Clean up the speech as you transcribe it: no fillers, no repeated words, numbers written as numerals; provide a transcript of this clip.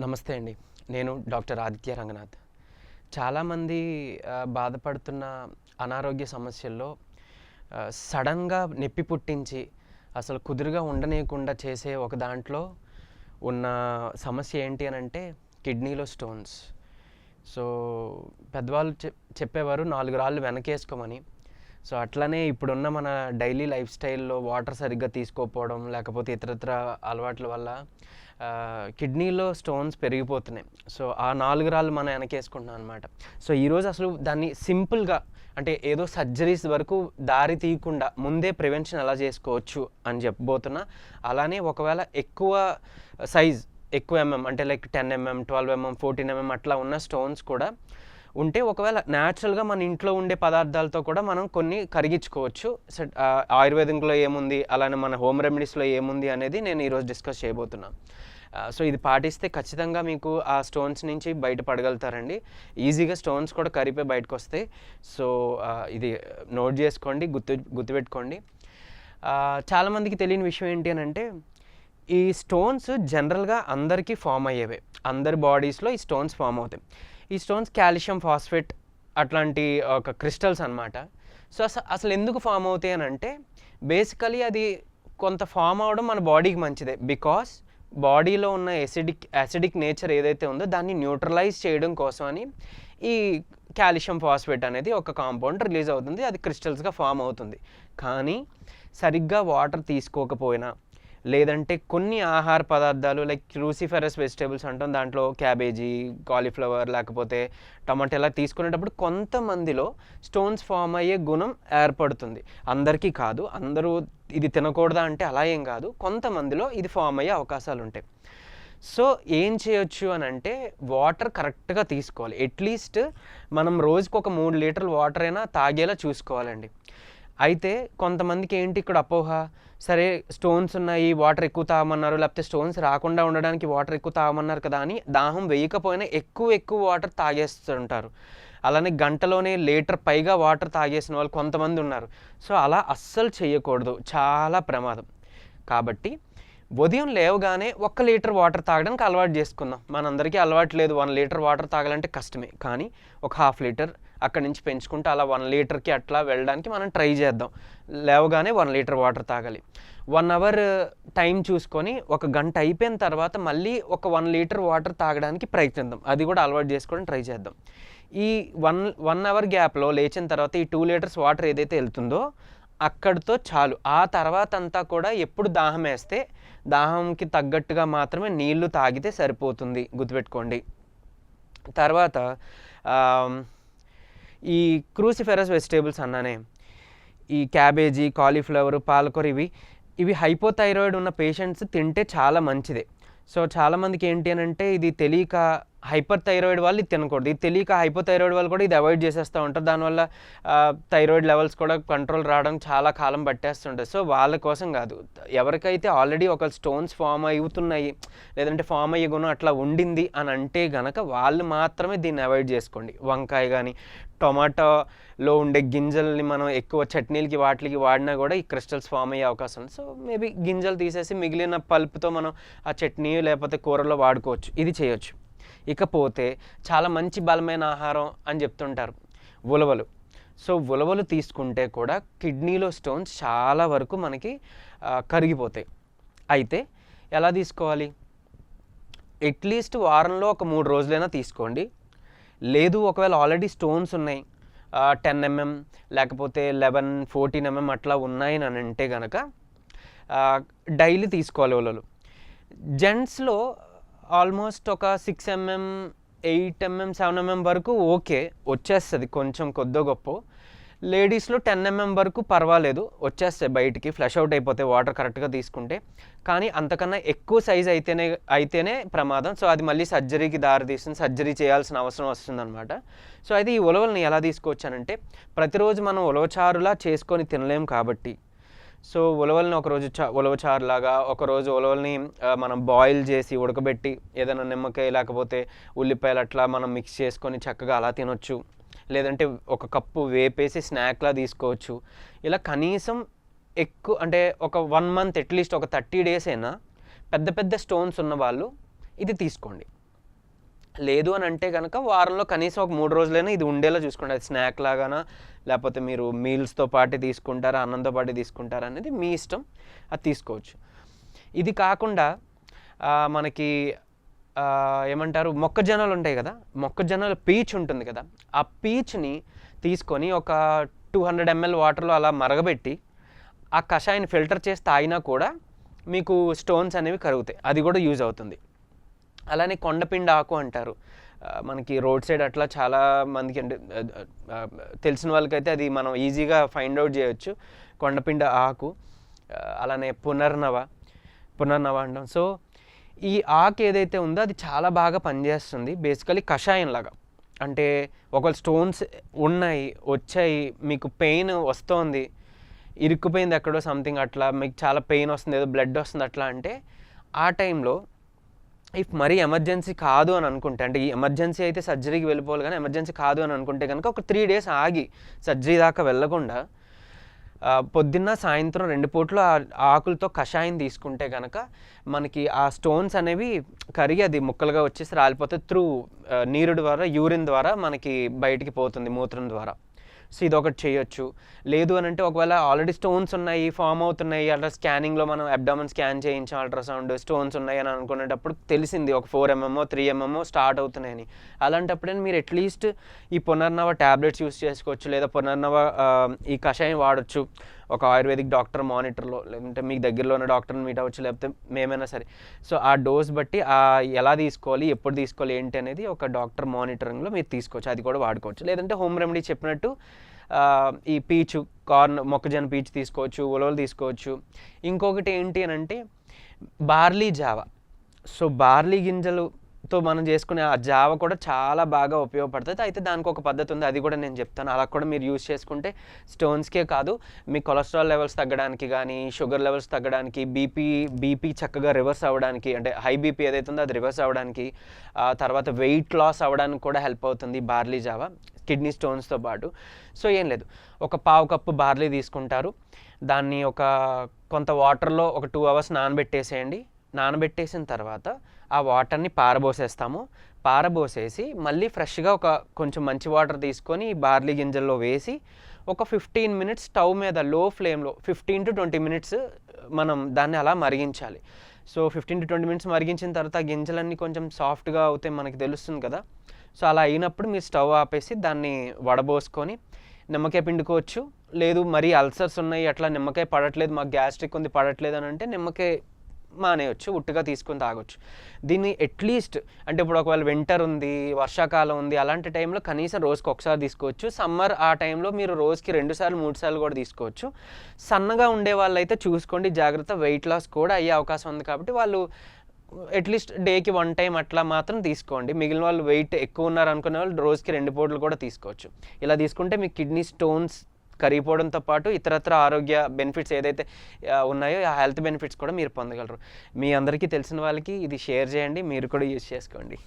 నమస్తే అండి. నేను డాక్టర్ ఆదిత్య రంగనాథ్. చాలామంది బాధపడుతున్న అనారోగ్య సమస్యల్లో సడన్‌గా నొప్పి పుట్టించి, అసలు కుదురుగా ఉండనీయకుండా చేసే ఒక దాంట్లో ఉన్న సమస్య ఏంటి అనంటే కిడ్నీలో స్టోన్స్. సో, పెద్దవాళ్ళు చెప్పేవారు 4 రాళ్ళు వెనకేసుకోమని. సో, అట్లనే ఇప్పుడున్న మన డైలీ లైఫ్ స్టైల్‌లో వాటర్ సరిగ్గా తీసుకోకపోవడం, లేకపోతే ఇతరత్ర అలవాట్ల వల్ల కిడ్నీలో స్టోన్స్ పెరిగిపోతున్నాయి. సో, ఆ 4 రాళ్ళు మనం వెనకేసుకుంటున్నాం అనమాట. సో, ఈరోజు అసలు దాన్ని సింపుల్‌గా అంటే ఏదో సర్జరీస్ వరకు దారి తీయకుండా ముందే ప్రివెన్షన్ ఎలా చేసుకోవచ్చు అని చెప్పబోతున్నా. అలానే ఒకవేళ ఎక్కువ సైజ్, ఎక్కువ అంటే లైక్ 10 mm, 12 mm, 14 mm అట్లా ఉన్న స్టోన్స్ కూడా ఉంటే ఒకవేళ న్యాచురల్‌గా మన ఇంట్లో ఉండే పదార్థాలతో కూడా మనం కొన్ని కరిగించుకోవచ్చు. ఆయుర్వేదంలో ఏముంది, అలానే మన హోమ్ రెమెడీస్‌లో ఏముంది అనేది నేను ఈరోజు డిస్కస్ చేయబోతున్నా. సో, ఇది పాటిస్తే ఖచ్చితంగా మీకు ఆ స్టోన్స్ నుంచి బయటపడగలుగుతారండి. ఈజీగా స్టోన్స్ కూడా కరిగిపోయి బయటకొస్తాయి. సో, ఇది నోట్ చేసుకోండి, గుర్తుపెట్టుకోండి. చాలామందికి తెలియని విషయం ఏంటి అనంటే, ఈ స్టోన్స్ జనరల్‌గా అందరికీ ఫామ్ అయ్యేవే. అందరి బాడీస్‌లో ఈ స్టోన్స్ ఫామ్ అవుతాయి. ఈ స్టోన్స్ కాల్షియం ఫాస్ఫేట్ అట్లాంటి ఒక క్రిస్టల్స్ అనమాట. సో, అసలు ఎందుకు ఫామ్ అవుతాయి అనంటే, బేసికలీ అది కొంత ఫామ్ అవ్వడం మన బాడీకి మంచిదే. బికాస్ బాడీలో ఉన్న యాసిడిక్ నేచర్ ఏదైతే ఉందో దాన్ని న్యూట్రలైజ్ చేయడం కోసమని ఈ కాల్షియం ఫాస్ఫేట్ అనేది ఒక కాంపౌండ్ రిలీజ్ అవుతుంది. అది క్రిస్టల్స్‌గా ఫామ్ అవుతుంది. కానీ సరిగ్గా వాటర్ తీసుకోకపోయినా, లేదంటే కొన్ని ఆహార పదార్థాలు లైక్ క్రూసిఫెరస్ వెజిటేబుల్స్ అంటాం, దాంట్లో క్యాబేజీ, కాలీఫ్లవర్ లేకపోతే టమాటా ఇలా తీసుకునేటప్పుడు కొంతమందిలో స్టోన్స్ ఫామ్ అయ్యే గుణం ఏర్పడుతుంది. అందరికీ కాదు, అందరూ ఇది తినకూడదా అంటే అలా ఏం కాదు, కొంతమందిలో ఇది ఫామ్ అయ్యే అవకాశాలు ఉంటాయి. సో, ఏం చేయొచ్చు అని అంటే వాటర్ కరెక్ట్గా తీసుకోవాలి. అట్లీస్ట్ మనం రోజుకు ఒక 3 లీటర్ల వాటర్ అయినా తాగేలా చూసుకోవాలండి. అయితే కొంతమందికి ఏంటి ఇక్కడ అపోహ, సరే స్టోన్స్ ఉన్నాయి, వాటర్ ఎక్కువ తాగమన్నారు, లేకపోతే స్టోన్స్ రాకుండా ఉండడానికి వాటర్ ఎక్కువ తాగమన్నారు కదా అని దాహం వేయకపోయినా ఎక్కువ వాటర్ తాగేస్తుంటారు. అలానే గంటలోనే లీటర్ పైగా వాటర్ తాగేసిన వాళ్ళు కొంతమంది ఉన్నారు. సో, అలా అస్సలు చేయకూడదు, చాలా ప్రమాదం. కాబట్టి ఉదయం లేవగానే 1 లీటర్ వాటర్ తాగడానికి అలవాటు చేసుకుందాం. మనందరికీ అలవాటు లేదు, 1 లీటర్ వాటర్ తాగాలంటే కష్టమే. కానీ ఒక 1/2 లీటర్ అక్కడి నుంచి పెంచుకుంటూ అలా 1 లీటర్కి అట్లా వెళ్ళడానికి మనం ట్రై చేద్దాం. లేవగానే 1 లీటర్ వాటర్ తాగాలి. 1 అవర్ టైం చూసుకొని 1 గంట అయిపోయిన తర్వాత మళ్ళీ ఒక 1 లీటర్ వాటర్ తాగడానికి ప్రయత్నిద్దాం. అది కూడా అలవాటు చేసుకోవడం ట్రై చేద్దాం. ఈ 1 అవర్ గ్యాప్లో లేచిన తర్వాత ఈ 2 లీటర్స్ వాటర్ ఏదైతే వెళ్తుందో అక్కడితో చాలు. ఆ తర్వాత అంతా కూడా ఎప్పుడు దాహం వేస్తే దాహంకి తగ్గట్టుగా మాత్రమే నీళ్లు తాగితే సరిపోతుంది, గుర్తుపెట్టుకోండి. తర్వాత ఈ క్రూసిఫెరస్ వెజిటేబుల్స్ అన్నానే, ఈ క్యాబేజీ, కాలీఫ్లవర్, పాలకూర ఇవి హైపోథైరాయిడ్ ఉన్న పేషెంట్స్ తింటే చాలా మంచిదే. సో, చాలామందికి ఏంటి అని అంటే ఇది తెలియక హైపర్ థైరాయిడ్ వాళ్ళు ఇది తినకూడదు, ఇది తెలియక హైపోథైరాయిడ్ వాళ్ళు కూడా ఇది అవాయిడ్ చేసేస్తూ ఉంటారు. దానివల్ల థైరాయిడ్ లెవెల్స్ కూడా కంట్రోల్ రావడం చాలా కాలం పట్టేస్తుంటుంది. సో, వాళ్ళ కోసం కాదు, ఎవరికైతే ఆల్రెడీ ఒక స్టోన్స్ ఫామ్ అవుతున్నాయి, లేదంటే ఫామ్ అయ్యే గుణం అట్లా ఉండింది అని అంటే గనక వాళ్ళు మాత్రమే దీన్ని అవాయిడ్ చేసుకోండి. వంకాయ కానీ, టొమాటోలో ఉండే గింజల్ని మనం ఎక్కువ చట్నీలకి వాటికి వాడినా కూడా ఈ క్రిస్టల్స్ ఫామ్ అయ్యే అవకాశం ఉంది. సో, మేబీ గింజలు తీసేసి మిగిలిన పల్ప్తో మనం ఆ చట్నీ లేకపోతే కూరలో వాడుకోవచ్చు, ఇది చేయొచ్చు. ఇకపోతే చాలా మంచి బలమైన ఆహారం అని చెప్తుంటారు ఉలవలు. సో, ఉలవలు తీసుకుంటే కూడా కిడ్నీలో స్టోన్స్ చాలా వరకు మనకి కరిగిపోతాయి. అయితే ఎలా తీసుకోవాలి? అట్లీస్ట్ వారంలో ఒక 3 రోజులైనా తీసుకోండి. లేదు ఒకవేళ ఆల్రెడీ స్టోన్స్ ఉన్నాయి, 10 mm లేకపోతే 11, 14 mm అట్లా ఉన్నాయి అని అంటే కనుక డైలీ తీసుకోవాలి ఉలవలు. జెంట్స్లో ఆల్మోస్ట్ ఒక 6 mm, 8 mm, 7 mm వరకు ఓకే, వచ్చేస్తుంది కొంచెం కొద్దో గొప్ప. లేడీస్లో 10 mm వరకు పర్వాలేదు, వచ్చేస్తాయి బయటికి, ఫ్లష్ అవుట్ అయిపోతాయి వాటర్ కరెక్ట్గా తీసుకుంటే. కానీ అంతకన్నా ఎక్కువ సైజ్ అయితేనే ప్రమాదం. సో, అది మళ్ళీ సర్జరీకి దారితీస్తుంది, సర్జరీ చేయాల్సిన అవసరం వస్తుందన్నమాట. సో, అయితే ఈ ఉలవల్ని ఎలా తీసుకోవచ్చానంటే, ప్రతిరోజు మనం ఉలవచారులా చేసుకొని తినలేం కాబట్టి, సో, ఉలవల్ని ఒకరోజు ఉలవచారులాగా, ఒకరోజు ఉలవల్ని మనం బాయిల్ చేసి ఉడకబెట్టి ఏదైనా నిమ్మకాయ లేకపోతే ఉల్లిపాయలు అట్లా మనం మిక్స్ చేసుకొని చక్కగా అలా తినొచ్చు. లేదంటే ఒక కప్పు వేపేసి స్నాక్లా తీసుకోవచ్చు. ఇలా కనీసం ఎక్కువ అంటే ఒక 1 month అట్లీస్ట్ ఒక 30 days అయినా పెద్ద పెద్ద స్టోన్స్ ఉన్న వాళ్ళు ఇది తీసుకోండి. లేదు అని అంటే కనుక వారంలో కనీసం ఒక 3 రోజులైనా ఇది ఉండేలా చూసుకోండి. అది స్నాక్ లాగానా, లేకపోతే మీరు మీల్స్తో పాటు తీసుకుంటారా, అన్నంతో పాటు తీసుకుంటారా అనేది మీ ఇష్టం, అది తీసుకోవచ్చు. ఇది కాకుండా మనకి ఏమంటారు, మొక్కజొన్నలు ఉంటాయి కదా, మొక్కజొన్నల పీచ్ ఉంటుంది కదా, ఆ పీచ్ని తీసుకొని ఒక 200 ml వాటర్లో అలా మరగబెట్టి ఆ కషాయాన్ని ఫిల్టర్ చేసి తాగినా కూడా మీకు స్టోన్స్ అనేవి కరుగుతాయి, అది కూడా యూజ్ అవుతుంది. అలానే కొండపిండి ఆకు అంటారు, మనకి రోడ్ సైడ్ అట్లా చాలా మందికి అంటే తెలిసిన వాళ్ళకైతే అది మనం ఈజీగా ఫైండ్ అవుట్ చేయొచ్చు, కొండపిండి ఆకు. అలానే పునర్నవ అంటాం. సో ఈ ఆకు ఏదైతే ఉందో అది చాలా బాగా పనిచేస్తుంది బేసికలీ కషాయం లాగా. అంటే ఒకవేళ స్టోన్స్ వచ్చాయి, మీకు పెయిన్ వస్తోంది, ఇరుక్కుపోయింది ఎక్కడో సంథింగ్, అట్లా మీకు చాలా పెయిన్ వస్తుంది, ఏదో బ్లడ్ వస్తుంది అట్లా అంటే, ఆ టైంలో ఇఫ్ మరీ ఎమర్జెన్సీ కాదు అని అనుకుంటే, అంటే ఈ ఎమర్జెన్సీ అయితే సర్జరీకి వెళ్ళిపోవాలి కానీ ఎమర్జెన్సీ కాదు అని అనుకుంటే కనుక ఒక 3 days ఆగి సర్జరీ దాకా వెళ్ళకుండా పొద్దున్న సాయంత్రం 2 పూటలు ఆకులతో కషాయం తీసుకుంటే కనుక మనకి ఆ స్టోన్స్ అనేవి కరిగి అది ముక్కలుగా వచ్చేసి రాలిపోతే త్రూ నీరు ద్వారా, యూరిన్ ద్వారా మనకి బయటికి పోతుంది, మూత్రం ద్వారా. సో ఇదొకటి చేయొచ్చు. లేదు అని అంటే ఒకవేళ ఆల్రెడీ స్టోన్స్ ఉన్నాయి, ఫామ్ అవుతున్నాయి, అట్లా స్కానింగ్లో మనం అబ్డామన్ స్కాన్ చేయించాం, అల్ట్రాసౌండ్ స్టోన్స్ ఉన్నాయి అని అనుకునేటప్పుడు తెలిసింది ఒక 4 mm 3 mm స్టార్ట్ అవుతున్నాయని, అలాంటప్పుడే మీరు అట్లీస్ట్ ఈ పునర్నవ ట్యాబ్లెట్స్ యూస్ చేసుకోవచ్చు, లేదా పునర్నవ ఈ కషాయం వాడచ్చు ఒక ఆయుర్వేదిక్ డాక్టర్ మానిటర్లో, లేదంటే మీకు దగ్గరలో ఉన్న డాక్టర్ని మీట్ అవ్వచ్చు, లేకపోతే మేమైనా సరే. సో ఆ డోస్ బట్టి ఎలా తీసుకోవాలి, ఎప్పుడు తీసుకోవాలి ఏంటి అనేది ఒక డాక్టర్ మానిటరింగ్లో మీరు తీసుకోవచ్చు, అది కూడా వాడుకోవచ్చు. లేదంటే హోమ్ రెమెడీ చెప్పినట్టు ఈ పీచు, మొక్కజొన్న పీచు తీసుకోవచ్చు, ఉలవలు తీసుకోవచ్చు. ఇంకొకటి ఏంటి అని అంటే బార్లీ జావ. సో బార్లీ గింజలతో మనం చేసుకునే ఆ జావ కూడా చాలా బాగా ఉపయోగపడుతుంది. అయితే దానికి ఒక పద్ధతి ఉంది, అది కూడా నేను చెప్తాను. అలా కూడా మీరు యూజ్ చేసుకుంటే స్టోన్స్కే కాదు, మీ కొలెస్ట్రాల్ లెవెల్స్ తగ్గడానికి కానీ, షుగర్ లెవెల్స్ తగ్గడానికి, బీపీ చక్కగా రివర్స్ అవ్వడానికి, అంటే హై బీపీ ఏదైతే ఉందో అది రివర్స్ అవ్వడానికి, తర్వాత వెయిట్ లాస్ అవ్వడానికి కూడా హెల్ప్ అవుతుంది బార్లీ జావ, కిడ్నీ స్టోన్స్తో పాటు. సో ఏం లేదు, ఒక 1/2 కప్పు బార్లీ తీసుకుంటారు, దాన్ని కొంత వాటర్లో ఒక 2 hours నానబెట్టేసేయండి. నానబెట్టేసిన తర్వాత ఆ వాటర్ని పారబోసేసి మళ్ళీ ఫ్రెష్గా కొంచెం మంచి వాటర్ తీసుకొని బార్లీ గింజల్లో వేసి ఒక 15 minutes స్టవ్ మీద లో ఫ్లేమ్లో 15 to 20 minutes మనం దాన్ని అలా మరిగించాలి. సో 15 to 20 minutes మరిగించిన తర్వాత ఆ గింజలన్నీ కొంచెం సాఫ్ట్గా అవుతాయి, మనకి తెలుస్తుంది కదా. సో అలా అయినప్పుడు మీరు స్టవ్ ఆపేసి దాన్ని వడబోసుకొని నిమ్మకాయ పిండుకోవచ్చు. లేదు మరీ అల్సర్స్ ఉన్నాయి, అట్లా నిమ్మకాయ పడట్లేదు, మాకు గ్యాస్ట్రిక్ ఉంది పడట్లేదు అని అంటే నిమ్మకాయ మానేయచ్చు, ఉట్టుగా తీసుకొని తాగొచ్చు. దీన్ని అట్లీస్ట్ అంటే ఇప్పుడు ఒకవేళ వింటర్ ఉంది, వర్షాకాలం ఉంది, అలాంటి టైంలో కనీసం రోజుకి ఒకసారి తీసుకోవచ్చు. సమ్మర్ ఆ టైంలో మీరు రోజుకి 2 సార్లు 3 సార్లు కూడా తీసుకోవచ్చు. సన్నగా ఉండే వాళ్ళు అయితే చూసుకోండి జాగ్రత్త, వెయిట్ లాస్ కూడా అయ్యే అవకాశం ఉంది కాబట్టి వాళ్ళు అట్లీస్ట్ డేకి 1 time అట్లా మాత్రం తీసుకోండి. మిగిలిన వాళ్ళు వెయిట్ ఎక్కువ ఉన్నారు అనుకునే వాళ్ళు రోజుకి 2 పూటలు కూడా తీసుకోవచ్చు. ఇలా తీసుకుంటే మీ కిడ్నీ స్టోన్స్ కరిగిపోవడంతో పాటు ఇతరత్ర ఆరోగ్య బెనిఫిట్స్ ఏదైతే ఉన్నాయో ఆ హెల్త్ బెనిఫిట్స్ కూడా మీరు పొందగలరు. మీ అందరికీ తెలిసిన వాళ్ళకి ఇది షేర్ చేయండి, మీరు కూడా యూజ్ చేసుకోండి.